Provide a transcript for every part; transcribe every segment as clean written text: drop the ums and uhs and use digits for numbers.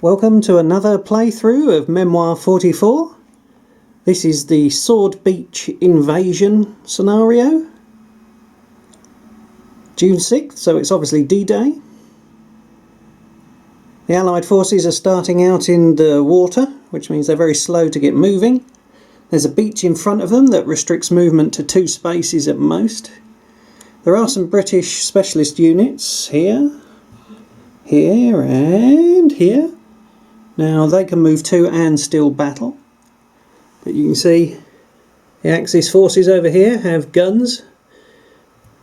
Welcome to another playthrough of Memoir 44. This is the Sword Beach invasion scenario. June 6th, so it's obviously D-Day. The Allied forces are starting out in the water, which means they're very slow to get moving. There's a beach in front of them that restricts movement to 2 spaces at most. There are some British specialist units here, here and here. Now they can move to and still battle, but you can see the Axis forces over here have guns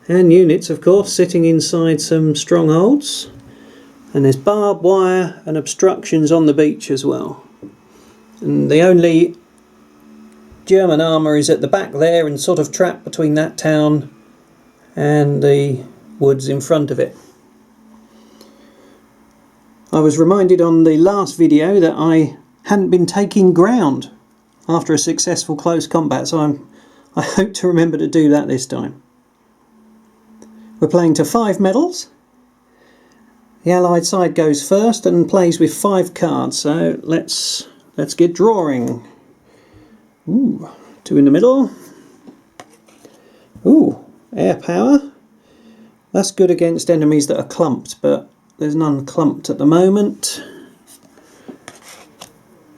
and units, of course, sitting inside some strongholds, and there's barbed wire and obstructions on the beach as well. And the only German armour is at the back there and sort of trapped between that town and the woods in front of it. I was reminded on the last video that I hadn't been taking ground after a successful close combat, so I hope to remember to do that this time. We're playing to 5 medals. The Allied side goes first and plays with 5 cards, so let's get drawing. Ooh, 2 in the middle. Ooh, air power. That's good against enemies that are clumped, but there's none clumped at the moment.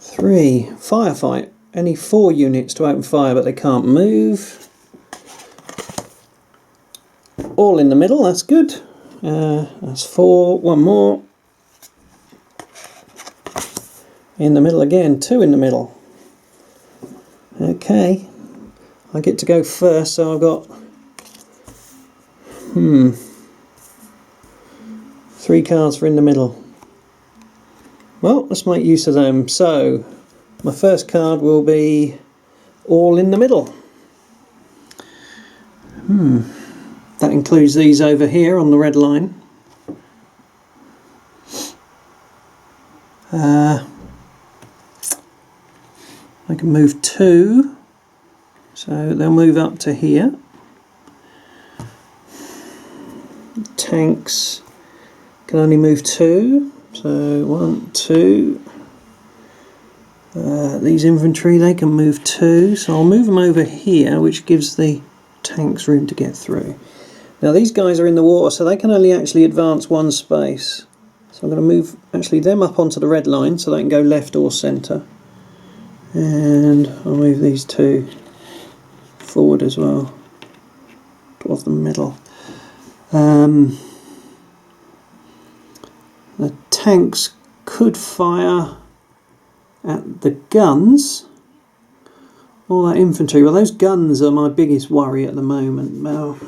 3, firefight. Any 4 units to open fire, but they can't move. All in the middle, that's good. That's 4, 1 more. In the middle again, 2 in the middle. Okay, I get to go first, so I've got 3 cards for in the middle. Well, let's make use of them. So my first card will be all in the middle. That includes these over here on the red line. I can move 2, so they'll move up to here. Tanks can only move 2, so 1, 2. These infantry, they can move 2, so I'll move them over here, which gives the tanks room to get through. Now these guys are in the water, so they can only actually advance 1 space. So I'm going to move actually them up onto the red line so they can go left or centre. And I'll move these 2 forward as well, towards the middle. The tanks could fire at the guns or that infantry. Well, those guns are my biggest worry at the moment. Well,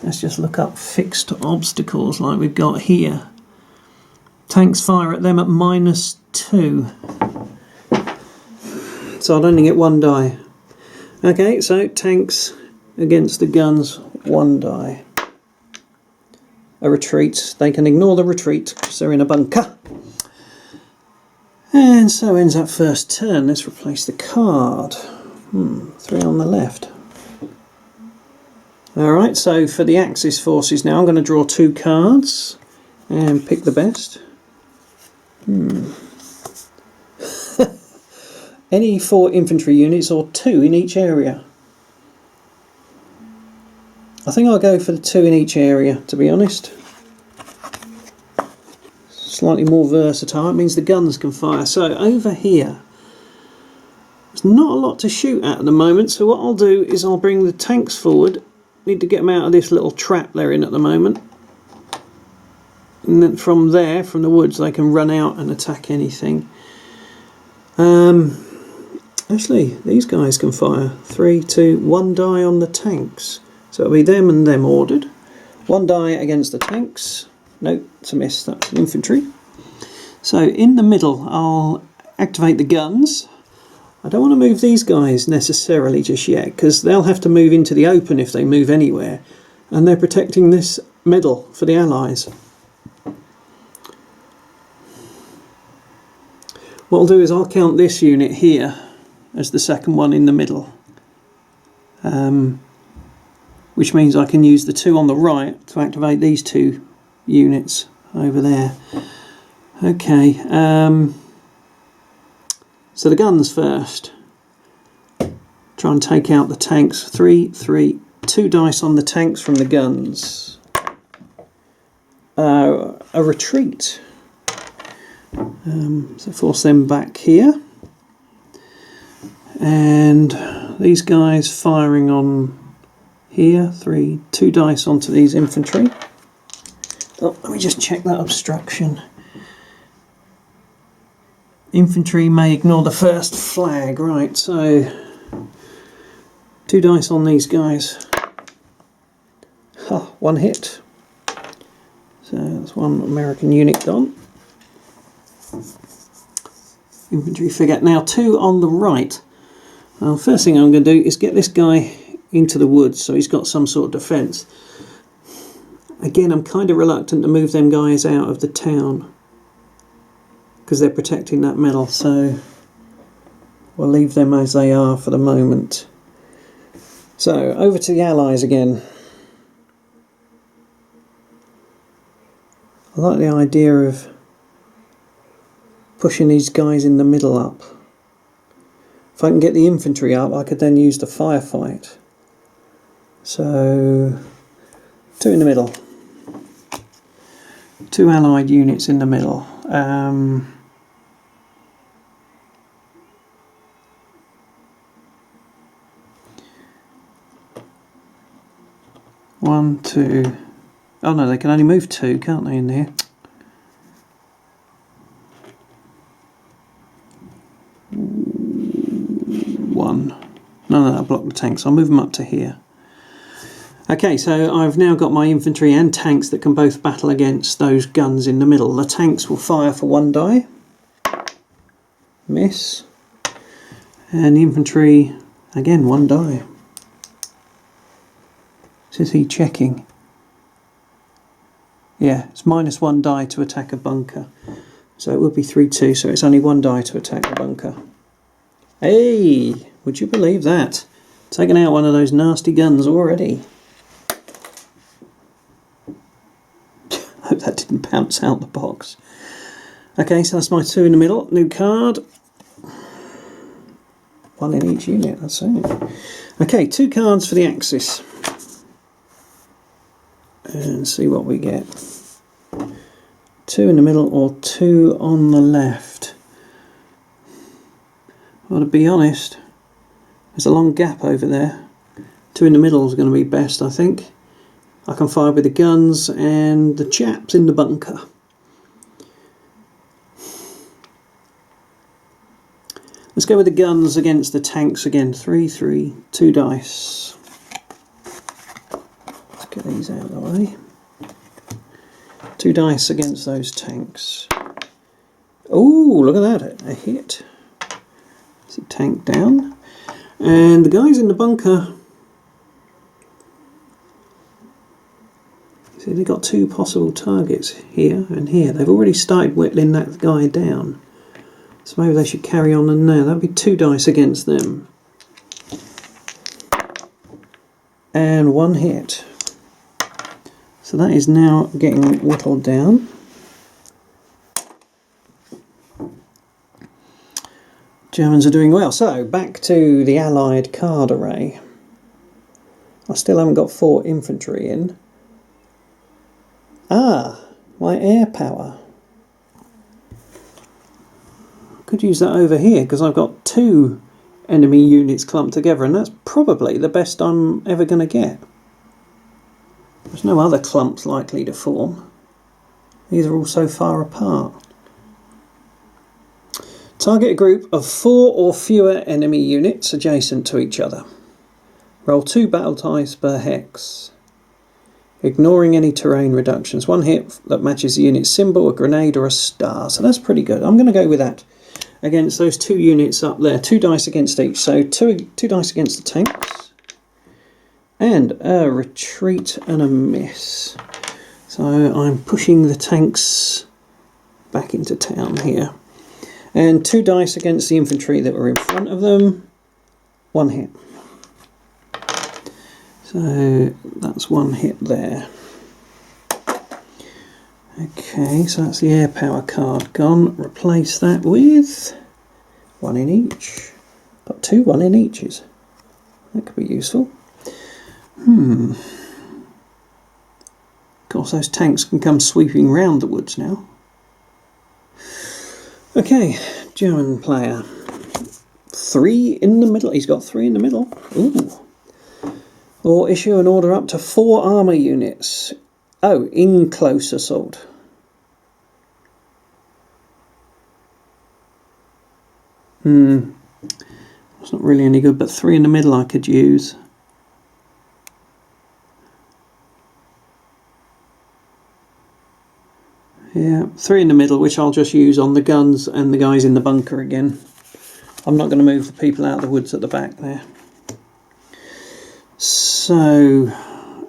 let's just look up fixed obstacles like we've got here. Tanks fire at them at -2. So I'd only get 1 die. Okay, so tanks against the guns, 1 die. A retreat, they can ignore the retreat because they're in a bunker. And so ends that first turn. Let's replace the card. 3 on the left. Alright, so for the Axis forces now, I'm going to draw 2 cards and pick the best. Any 4 infantry units or 2 in each area. I think I'll go for the 2 in each area, to be honest. Slightly more versatile, it means the guns can fire. So over here, there's not a lot to shoot at the moment, so what I'll do is I'll bring the tanks forward. Need to get them out of this little trap they're in at the moment. And then from there, from the woods, they can run out and attack anything. Actually, these guys can fire. 3, 2, 1 die on the tanks. So it'll be them and them ordered. 1 die against the tanks. Nope, it's a miss, that's an infantry. So in the middle, I'll activate the guns. I don't want to move these guys necessarily just yet, because they'll have to move into the open if they move anywhere. And they're protecting this medal for the Allies. What I'll do is I'll count this unit here as the second one in the middle. Which means I can use the 2 on the right to activate these 2 units over there. Okay, so the guns first. Try and take out the tanks. 3, 3, 2 dice on the tanks from the guns. A retreat. So force them back here. And these guys firing on here. 3, 2 dice onto these infantry. Oh, let me just check that obstruction. Infantry may ignore the first flag, right, so 2 dice on these guys. Ha, 1 hit. So that's 1 American unit gone. Infantry figure. Now 2 on the right. Well, first thing I'm going to do is get this guy into the woods so he's got some sort of defence. Again, I'm kind of reluctant to move them guys out of the town because they're protecting that medal, so we'll leave them as they are for the moment. So, over to the Allies again. I like the idea of pushing these guys in the middle up. If I can get the infantry up, I could then use the firefight. So, 2 in the middle. 2 Allied units in the middle. 1, 2. Oh no, they can only move 2, can't they, in there? One. No, that'll block the tanks. I'll move them up to here. Okay, so I've now got my infantry and tanks that can both battle against those guns in the middle. The tanks will fire for 1 die. Miss. And the infantry, again, 1 die. Is he checking? Yeah, it's -1 die to attack a bunker. So it would be 3-2, so it's only 1 die to attack the bunker. Hey, would you believe that? Taking out one of those nasty guns already. Hope that didn't bounce out the box. Okay, so that's my 2 in the middle. New card. 1 in each unit, that's it. Okay, 2 cards for the Axis. And see what we get. 2 in the middle or 2 on the left. Well, to be honest, there's a long gap over there. 2 in the middle is going to be best, I think. I can fire with the guns and the chaps in the bunker. Let's go with the guns against the tanks again. 3, 3, 2 dice. Let's get these out of the way. 2 dice against those tanks. Oh, look at that, a hit. It's a tank down. And the guys in the bunker, see, they've got 2 possible targets here and here. They've already started whittling that guy down. So maybe they should carry on and now. That would be 2 dice against them. And 1 hit. So that is now getting whittled down. Germans are doing well. So back to the Allied card array. I still haven't got 4 infantry in. Ah, my air power. I could use that over here because I've got 2 enemy units clumped together, and that's probably the best I'm ever going to get. There's no other clumps likely to form. These are all so far apart. Target a group of 4 or fewer enemy units adjacent to each other. Roll 2 battle dice per hex. Ignoring any terrain reductions. 1 hit that matches the unit's symbol, a grenade or a star. So that's pretty good. I'm going to go with that against those 2 units up there. 2 dice against each. So 2 dice against the tanks. And a retreat and a miss. So I'm pushing the tanks back into town here. And 2 dice against the infantry that were in front of them. 1 hit. So that's 1 hit there. Okay, so that's the air power card gone. Replace that with one in each. Got two 1 in eaches. That could be useful. Of course, those tanks can come sweeping round the woods now. Okay, German player. 3 in the middle. He's got 3 in the middle. Ooh. Or issue an order up to 4 armour units. Oh, in close assault. It's not really any good, but 3 in the middle I could use. Yeah, 3 in the middle, which I'll just use on the guns and the guys in the bunker again. I'm not going to move the people out of the woods at the back there. So,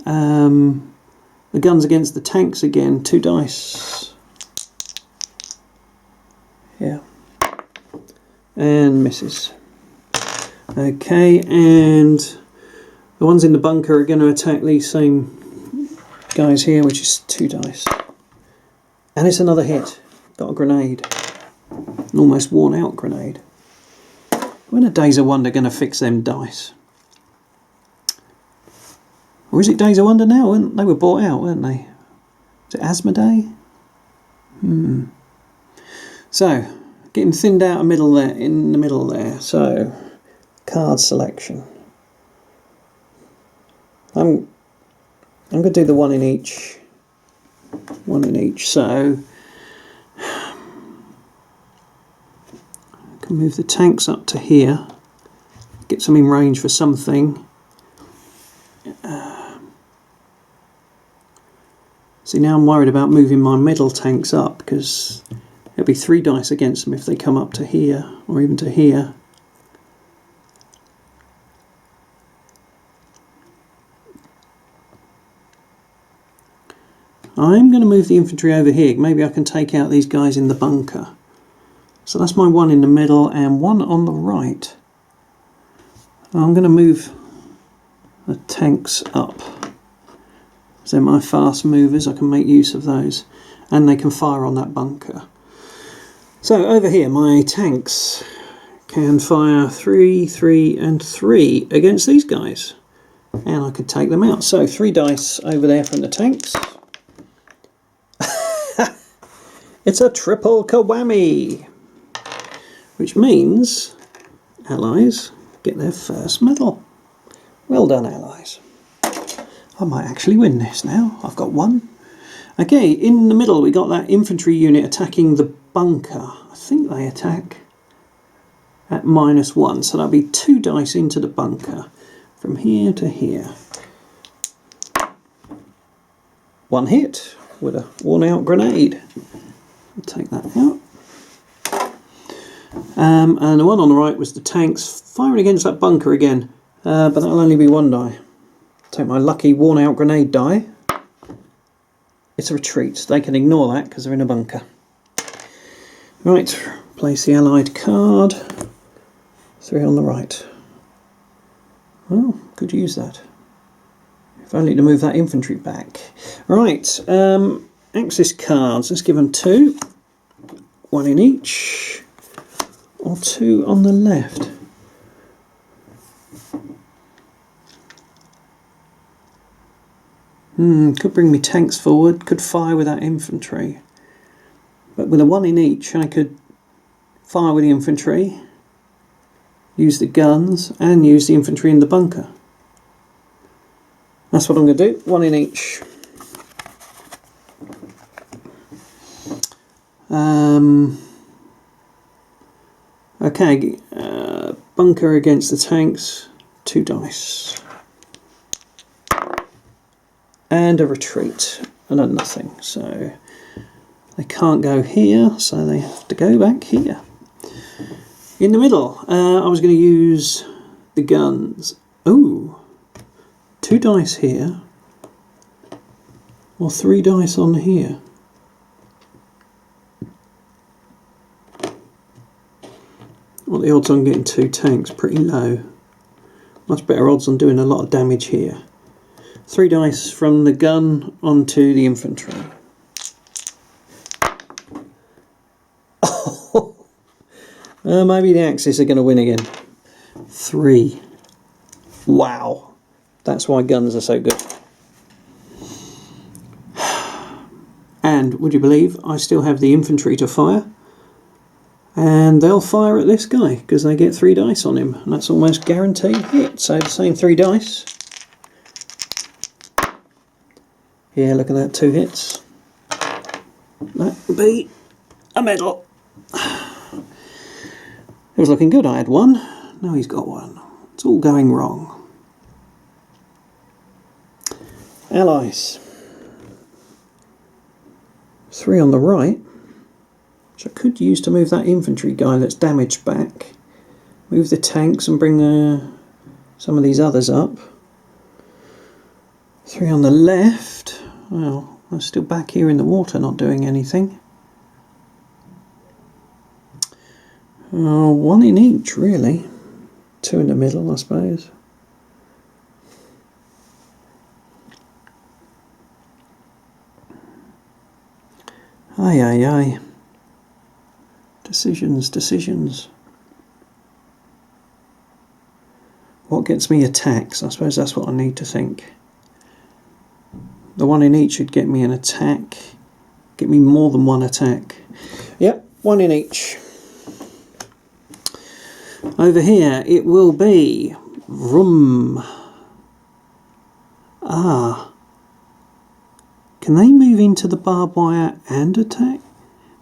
the guns against the tanks again, 2 dice. Yeah. And misses. Okay, and the ones in the bunker are going to attack these same guys here, which is 2 dice. And it's another hit. Got a grenade. An almost worn out grenade. When are Days of Wonder going to fix them dice? Or is it Days of Wonder now? They were bought out, weren't they? Is it Asmodee? So, getting thinned out in the middle there. So, card selection. I'm going to do the 1 in each. 1 in each. So, I can move the tanks up to here. Get some in range for something. See, now I'm worried about moving my middle tanks up because there'll be 3 dice against them if they come up to here or even to here. I'm going to move the infantry over here. Maybe I can take out these guys in the bunker. So that's my 1 in the middle and 1 on the right. I'm going to move the tanks up. So my fast movers, I can make use of those. And they can fire on that bunker. So over here, my tanks can fire 3, 3 and 3 against these guys. And I could take them out. So 3 dice over there from the tanks. It's a triple kawami, which means Allies get their first medal. Well done, Allies. I might actually win this now. I've got 1. Okay, in the middle we got that infantry unit attacking the bunker. I think they attack at -1, so that'll be 2 dice into the bunker from here to here. 1 hit with a worn out grenade. I'll take that out. And the one on the right was the tanks firing against that bunker again, but that'll only be 1 die. Take my lucky worn out grenade die. It's a retreat. They can ignore that because they're in a bunker. Right, place the allied card. 3 on the right. Well, could use that. If only to move that infantry back. Right, Axis cards. Let's give them 2. 1 in each. Or 2 on the left. Could bring me tanks forward, could fire with that infantry. But with a 1 in each, I could fire with the infantry, use the guns, and use the infantry in the bunker. That's what I'm going to do, 1 in each. Okay, bunker against the tanks, 2 dice. And a retreat, and a nothing. So they can't go here, so they have to go back here. In the middle, I was going to use the guns. Ooh, 2 dice here, or 3 dice on here. Well, the odds on getting 2 tanks pretty low. Much better odds on doing a lot of damage here. 3 dice from the gun onto the infantry. Maybe the Axis are going to win again. 3. Wow. That's why guns are so good. And would you believe I still have the infantry to fire? And they'll fire at this guy because they get 3 dice on him. And that's almost guaranteed hit. So the same 3 dice. Yeah, look at that, 2 hits. That would be a medal. It was looking good. I had 1. Now he's got 1. It's all going wrong. Allies. 3 on the right, which I could use to move that infantry guy that's damaged back. Move the tanks and bring some of these others up. 3 on the left. Well, I'm still back here in the water not doing anything. 1 in each, really. 2 in the middle, I suppose. Aye, aye, aye. Decisions, decisions. What gets me attacks? I suppose that's what I need to think. The 1 in each should get me an attack. Get me more than 1 attack. Yep, 1 in each. Over here it will be vroom. Ah. Can they move into the barbed wire and attack?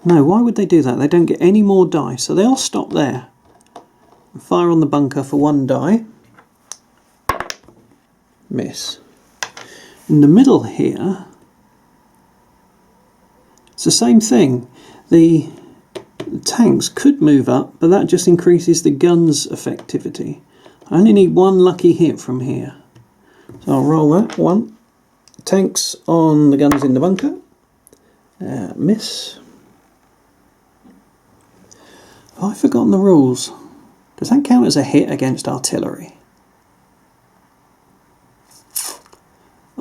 No, why would they do that? They don't get any more die, so they'll stop there. Fire on the bunker for 1 die. Miss. In the middle here, it's the same thing. The tanks could move up, but that just increases the gun's effectivity. I only need 1 lucky hit from here. So I'll roll that. 1. Tanks on the guns in the bunker. Miss. Oh, I've forgotten the rules. Does that count as a hit against artillery?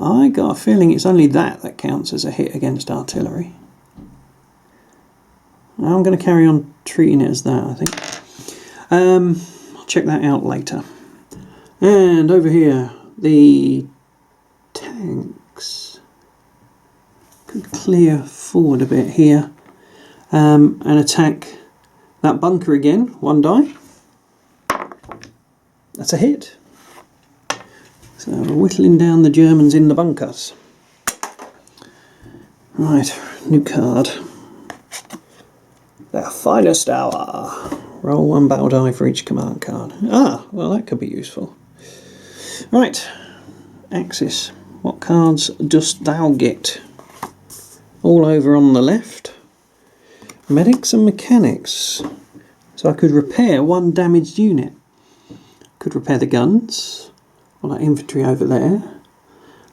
I got a feeling it's only that counts as a hit against artillery. I'm going to carry on treating it as that, I think. I'll check that out later. And over here, the tanks could clear forward a bit here and attack that bunker again. 1 die. That's a hit. So we're whittling down the Germans in the bunkers. Right, new card. Their finest hour. Roll 1 battle die for each command card. Ah, well that could be useful. Right, Axis. What cards dost thou get? All over on the left. Medics and mechanics. So I could repair 1 damaged unit. Could repair the guns. Or that infantry over there.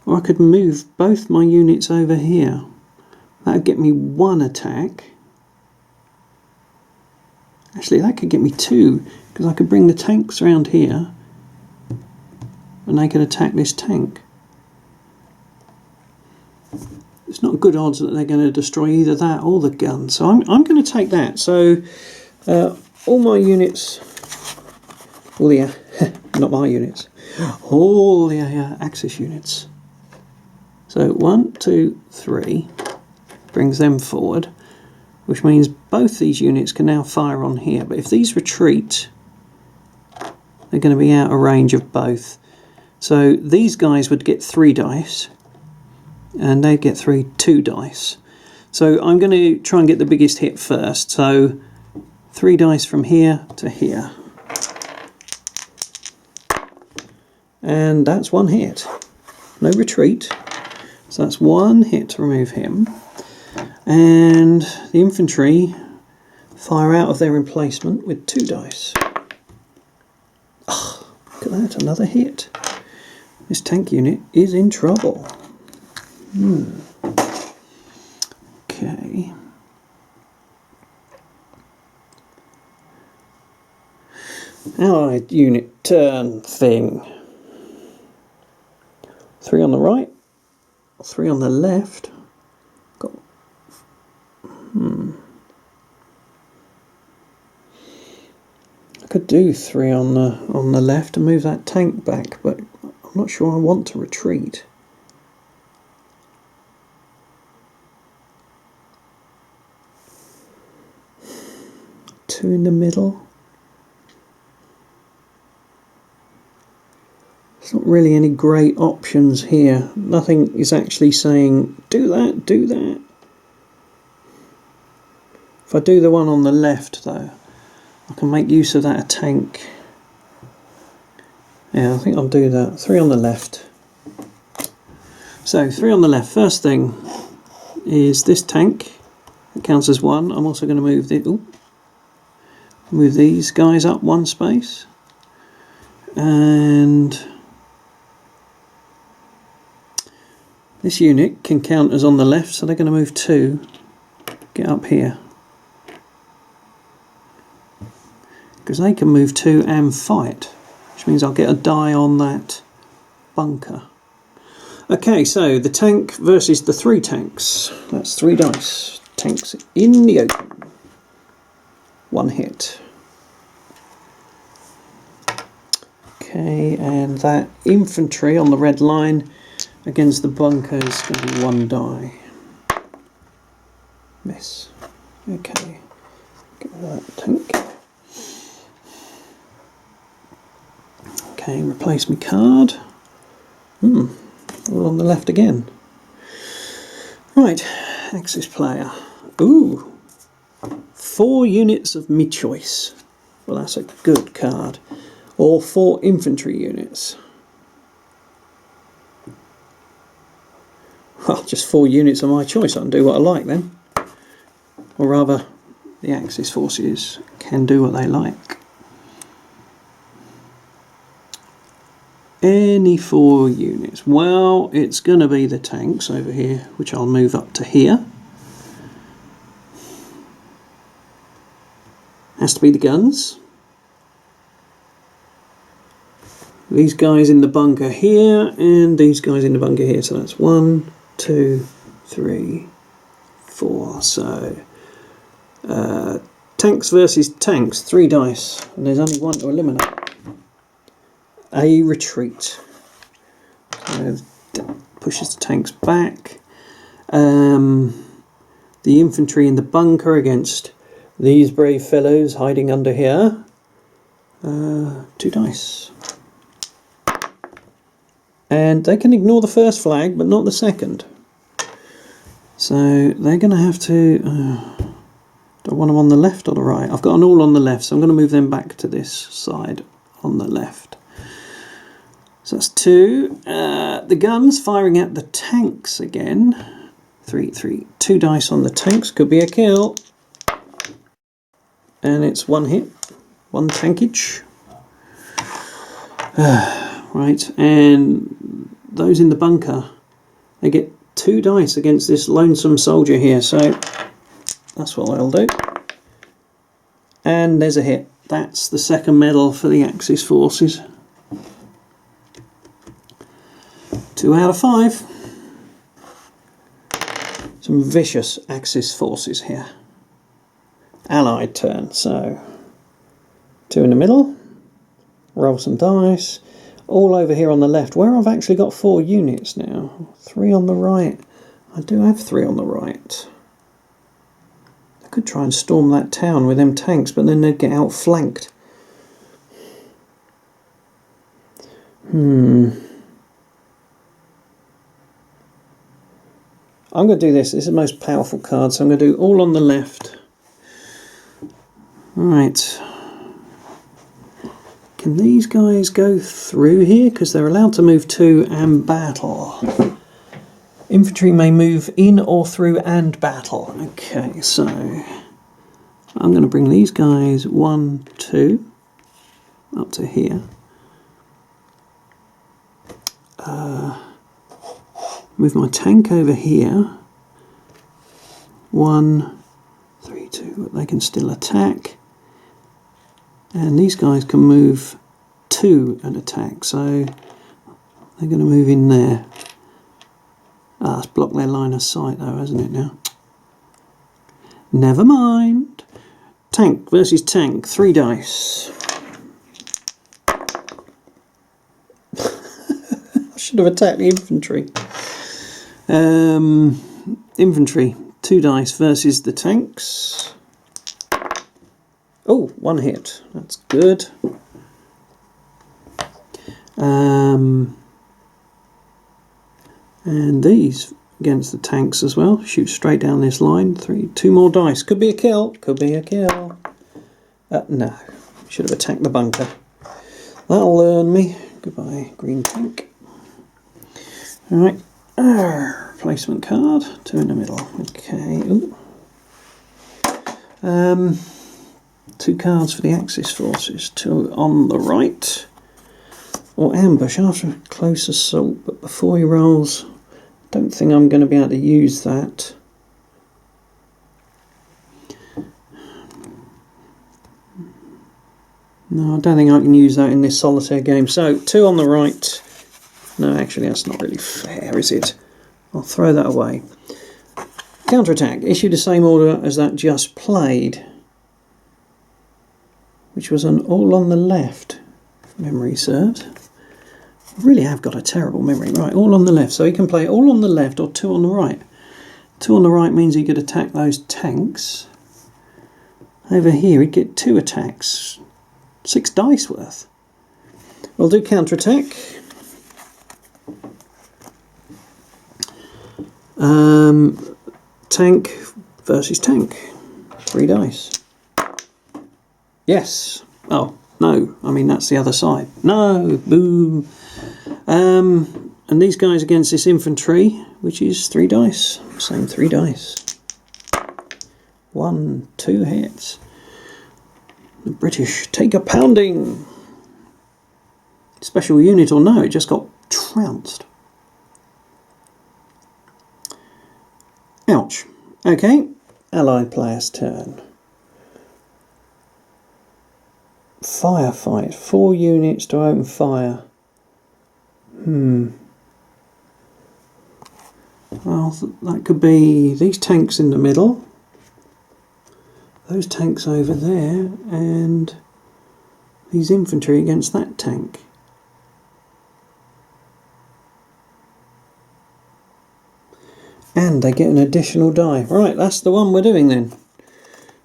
Or I could move both my units over here. That would get me 1 attack. Actually, that could get me 2, because I could bring the tanks around here and they could attack this tank. It's not good odds that they're going to destroy either that or the gun, so I'm going to take that. So all my units, all the not my units, all the Axis units. So 1, 2, 3 brings them forward, which means both these units can now fire on here. But if these retreat, they're going to be out of range of both. So these guys would get 3 dice, and they'd get 2 dice. So I'm going to try and get the biggest hit first. So 3 dice from here to here. And that's 1 hit. No retreat. So that's 1 hit to remove him. And the infantry fire out of their emplacement with 2 dice. Oh, look at that, another hit. This tank unit is in trouble. Okay. Allied unit turn thing. 3 on the right, 3 on the left. Got could do 3 on the left and move that tank back, but I'm not sure I want to retreat. Two in the middle. There's not really any great options here. Nothing is actually saying, do that, do that. If I do the one on the left, though, I can make use of that tank. Yeah, I think I'll do that. 3 on the left. So, 3 on the left. First thing is this tank. It counts as 1. I'm also going to move these guys up 1 space. And this unit can count as on the left, so they're going to move 2. Get up here. Because they can move 2 and fight, which means I'll get a die on that bunker. Okay, so the tank versus the 3 tanks. That's 3 dice. Tanks in the open. 1 hit. Okay, and that infantry on the red line against the bunker is going to be 1 die. Miss. Okay, get rid of that tank. Okay, replace my card. All on the left again. Right, Axis player. Ooh, 4 units of me choice. Well, that's a good card. All 4 infantry units. Well, just 4 units of my choice. I can do what I like then. Or rather, the Axis forces can do what they like. Any 4 units. Well, it's going to be the tanks over here, which I'll move up to here. Has to be the guns. These guys in the bunker here, and these guys in the bunker here. So that's 1, 2, 3, 4. So tanks versus tanks, 3 dice, and there's only 1 to eliminate. A retreat. So pushes the tanks back. The infantry in the bunker against these brave fellows hiding under here. 2 dice. And they can ignore the first flag, but not the second. So they're going to have to... do I want them on the left or the right? I've got an all on the left, so I'm going to move them back to this side on the left. So that's 2. The guns firing at the tanks again. 3, 2 dice on the tanks. Could be a kill. And it's 1 hit. 1 tankage. Right, and those in the bunker, they get 2 dice against this lonesome soldier here. So that's what I'll do. And there's a hit. That's the 2nd medal for the Axis forces. 2 out of 5. Some vicious Axis forces here. Allied turn, so 2 in the middle. Roll some dice. All over here on the left, where I've actually got 4 units now. 3 on the right. I do have 3 on the right. I could try and storm that town with them tanks, but then they'd get outflanked. I'm going to do this. This is the most powerful card, so I'm going to do all on the left. Right. Can these guys go through here? Because they're allowed to move to and battle. Infantry may move in or through and battle. Okay, so I'm going to bring these guys 1, 2 up to here. Move my tank over here. 1, 3, 2. But they can still attack. And these guys can move 2 and attack. So they're going to move in there. Ah, it's blocked their line of sight though, hasn't it now? Never mind. Tank versus tank. 3 dice. Should have attacked the infantry. Infantry, 2 dice versus the tanks. Oh, 1 hit. That's good. And these against the tanks as well. Shoot straight down this line. 2 more dice. Could be a kill. Could be a kill. No. Should have attacked the bunker. That'll learn me. Goodbye, green tank. Alright. Replacement card. 2 in the middle. Okay. Ooh. 2 cards for the Axis forces. 2 on the right. Or ambush after a close assault, but before he rolls, don't think I'm going to be able to use that. No, I don't think I can use that in this solitaire game. So, 2 on the right. No, actually that's not really fair, is it? I'll throw that away. Counterattack. Issue the same order as that just played, which was an all on the left, if memory serves. I really have got a terrible memory. Right, all on the left. So he can play all on the left or 2 on the right. 2 on the right means he could attack those tanks. Over here he'd get 2 attacks. 6 dice worth. We'll do counterattack. Tank versus tank. 3 dice. Yes. Oh, no. I mean, that's the other side. No. Boo. And these guys against this infantry, which is 3 dice. Same 3 dice. 1, 2 hits. The British take a pounding. Special unit or no, it just got trounced. Ouch. Okay. Allied player's turn. Firefight. 4 units to open fire. Well, that could be these tanks in the middle, those tanks over there, and these infantry against that tank. And they get an additional die. Right, that's the one we're doing then.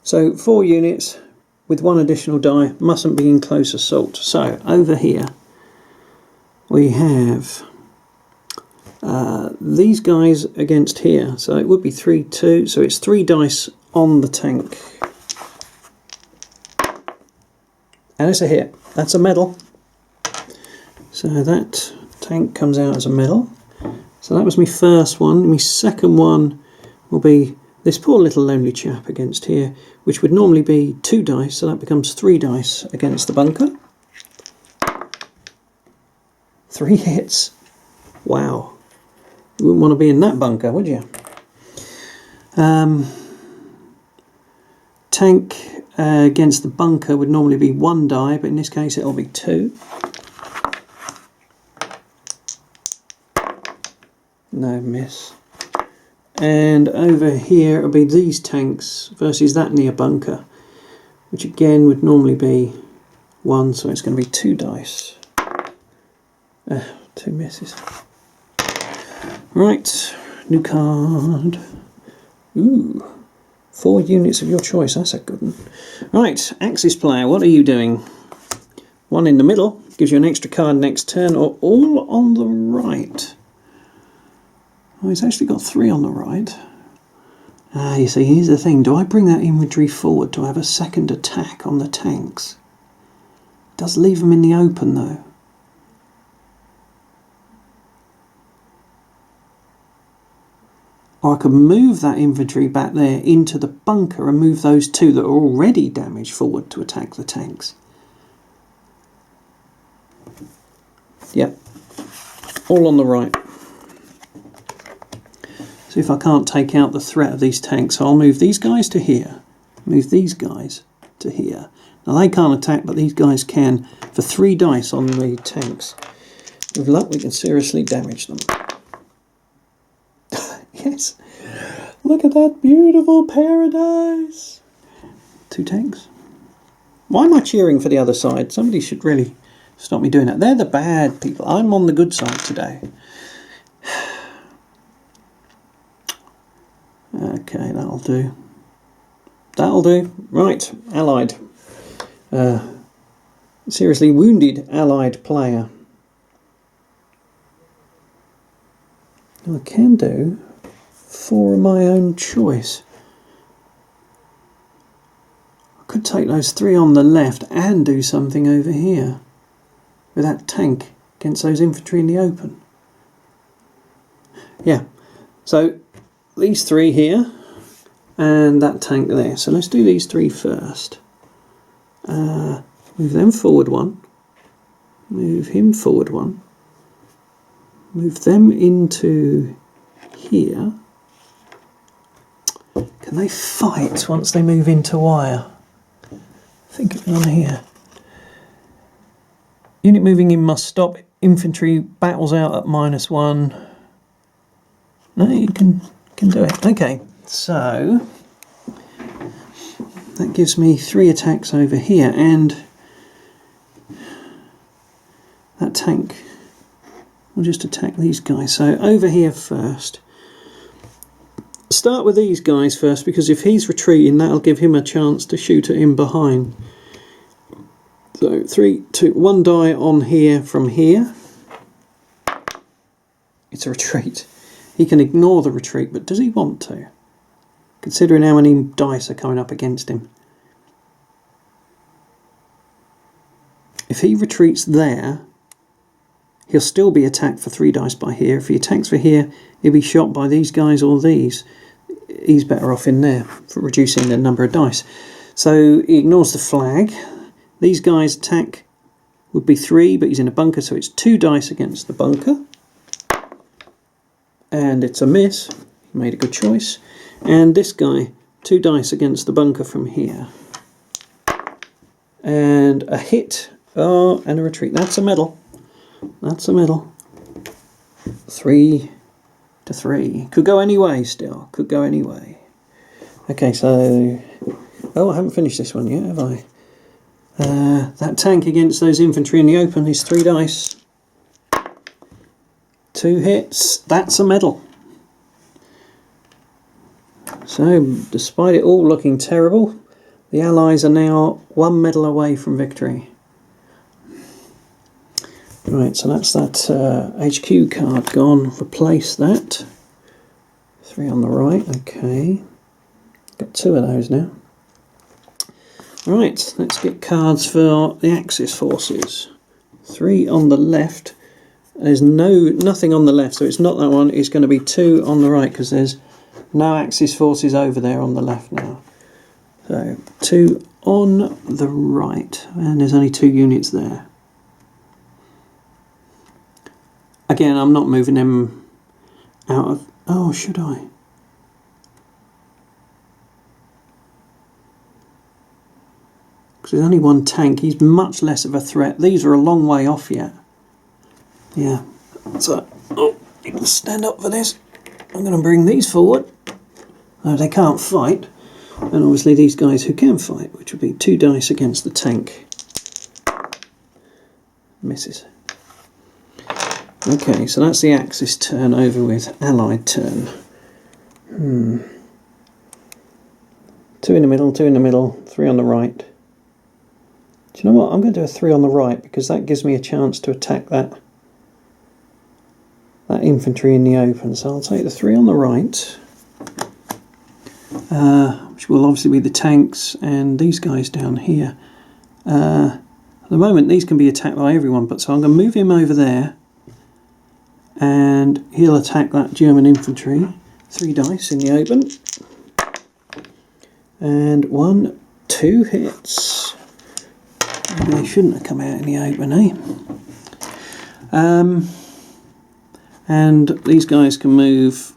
So 4 units with 1 additional die, mustn't be in close assault. So over here we have these guys against here, so it would be 3, 2, so it's 3 dice on the tank. And it's a hit. That's a medal. So that tank comes out as a medal. So that was my first one. My second one will be this poor little lonely chap against here, which would normally be 2 dice, so that becomes 3 dice against the bunker. 3 hits. Wow. You wouldn't want to be in that bunker, would you? Tank against the bunker would normally be 1 die, but in this case it'll be 2. No miss. And over here it'll be these tanks versus that near bunker, which again would normally be 1, so it's going to be 2 dice. 2 misses. Right, new card. Ooh, 4 units of your choice, that's a good one. Right, Axis player, what are you doing? 1 in the middle, gives you an extra card next turn, or all on the right. Oh, he's actually got 3 on the right. You see, here's the thing. Do I bring that infantry forward to have a second attack on the tanks? It does leave them in the open, though. Or I could move that infantry back there into the bunker and move those 2 that are already damaged forward to attack the tanks. Yep. All on the right. So if I can't take out the threat of these tanks, I'll move these guys to here. Move these guys to here. Now they can't attack, but these guys can for 3 dice on the tanks. With luck, we can seriously damage them. Yes. Look at that beautiful paradise. 2 tanks. Why am I cheering for the other side? Somebody should really stop me doing that. They're the bad people. I'm on the good side today. Okay, that'll do. That'll do. Right, allied. Seriously wounded allied player. Now I can do 4 of my own choice. I could take those 3 on the left and do something over here with that tank against those infantry in the open. Yeah, so these 3 here and that tank there. So let's do these 3 first. Move them forward 1. Move him forward 1. Move them into here. Can they fight once they move into wire? I think it's on here. Unit moving in must stop. Infantry battles out at -1. No, you can do it. Okay, so that gives me 3 attacks over here, and that tank will just attack these guys. So over here first. Start with these guys first, because if he's retreating, that'll give him a chance to shoot at him behind. So 3, 2, 1 die on here from here. It's a retreat. He can ignore the retreat, but does he want to? Considering how many dice are coming up against him. If he retreats there, he'll still be attacked for 3 dice by here. If he attacks for here, he'll be shot by these guys or these. He's better off in there for reducing the number of dice. So he ignores the flag. These guys' attack would be 3, but he's in a bunker, so it's 2 dice against the bunker. And it's a miss. He made a good choice. And this guy, 2 dice against the bunker from here. And a hit. Oh, and a retreat. That's a medal. That's a medal. 3 to 3. Could go any way still. Could go any way. Okay, so... Oh, I haven't finished this one yet, have I? That tank against those infantry in the open is 3 dice. 2 hits. That's a medal. So, despite it all looking terrible, the Allies are now 1 medal away from victory. Right, so that's that HQ card gone. Replace that. 3 on the right, okay. Got 2 of those now. Right, let's get cards for the Axis forces. 3 on the left. There's nothing on the left, so it's not that one. It's going to be 2 on the right, because there's no Axis forces over there on the left now. So 2 on the right, and there's only 2 units there. Again, I'm not moving them out of... Oh, should I? Because there's only 1 tank. He's much less of a threat. These are a long way off yet. Yeah. So, oh, need to stand up for this. I'm going to bring these forward. No, they can't fight. And obviously these guys who can fight, which would be 2 dice against the tank. Misses. Okay, so that's the Axis turn over with Allied turn. 2 in the middle, 2 in the middle, 3 on the right. Do you know what? I'm going to do a 3 on the right, because that gives me a chance to attack that infantry in the open. So I'll take the 3 on the right, which will obviously be the tanks and these guys down here. At the moment these can be attacked by everyone, but so I'm going to move him over there, and he'll attack that German infantry. 3 dice in the open, and 1, 2 hits. They shouldn't have come out in the open, eh? And these guys can move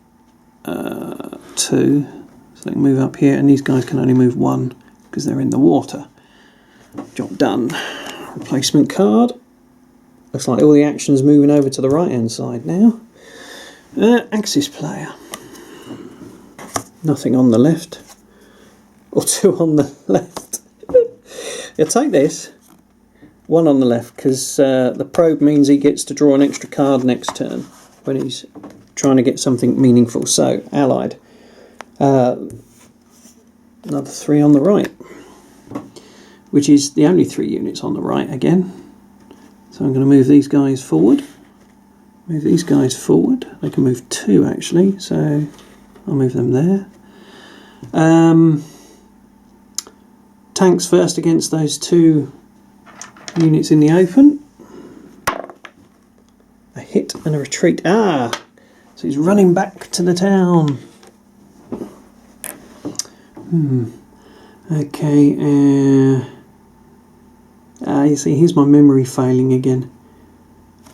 2, so they can move up here, and these guys can only move 1 because they're in the water. Job done. Replacement card. Looks like all the action's moving over to the right hand side now. Axis player. Nothing on the left. Or 2 on the left. You'll take this. 1 on the left, because the probe means he gets to draw an extra card next turn when he's trying to get something meaningful. So, allied. Another 3 on the right, which is the only 3 units on the right again. So I'm going to move these guys forward. Move these guys forward. They can move 2 actually, so I'll move them there. Tanks first against those 2 units in the open. A hit and a retreat. Ah! So he's running back to the town. Okay, you see, here's my memory failing again.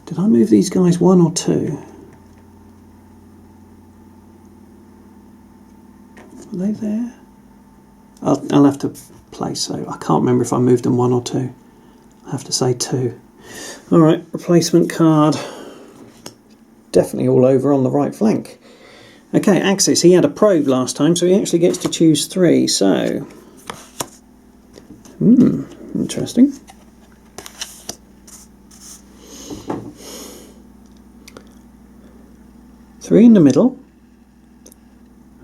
Did I move these guys 1 or 2? Are they there? I'll have to place, so I can't remember if I moved them 1 or 2. I have to say 2. Alright, replacement card. Definitely all over on the right flank. Okay, Axis, he had a probe last time, so he actually gets to choose 3, so... interesting. Three in the middle,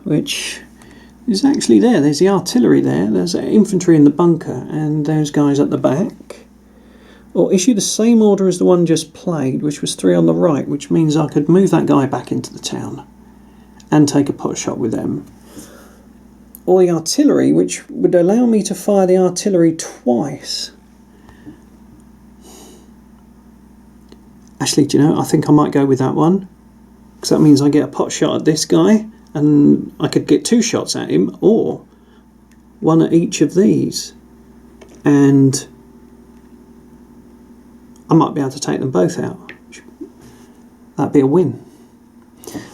which is actually there. There's the artillery there, there's infantry in the bunker, and those guys at the back. Or issue the same order as the one just played, which was 3 on the right, which means I could move that guy back into the town and take a pot shot with them. Or the artillery, which would allow me to fire the artillery twice. Actually, do you know, I think I might go with that one, because that means I get a pot shot at this guy, and I could get 2 shots at him, or 1 at each of these, and I might be able to take them both out. That'd be a win.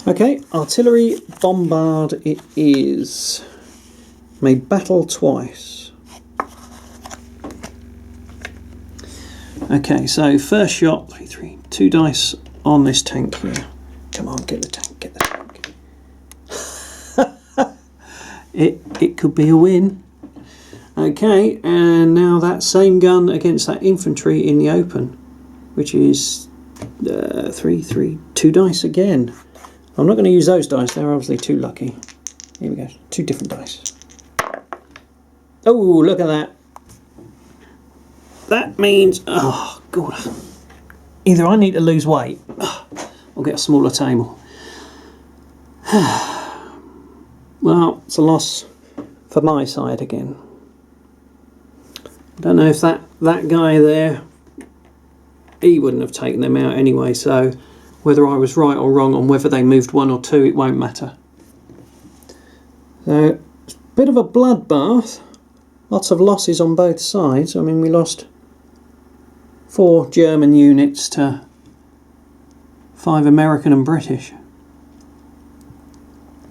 Okay, artillery bombard it is. May battle twice. Okay, so first shot, 3, 2 dice on this tank here. Come on, get the tank, get the tank. It could be a win. Okay, and now that same gun against that infantry in the open, which is 3, 2 dice again. I'm not going to use those dice, they're obviously too lucky. Here we go, 2 different dice. Oh, look at that. That means, oh god, either I need to lose weight or get a smaller table. Well, it's a loss for my side again. I don't know if that guy there, he wouldn't have taken them out anyway, so whether I was right or wrong on whether they moved 1 or 2, it won't matter. So, it's a bit of a bloodbath. Lots of losses on both sides. I mean, we lost 4 German units to 5 American and British.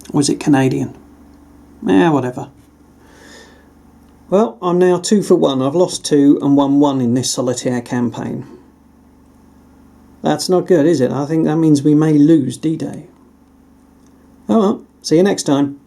Or was it Canadian? Whatever. Well, I'm now 2 for 1. I've lost 2 and won 1 in this solitaire campaign. That's not good, is it? I think that means we may lose D-Day. Oh well, see you next time.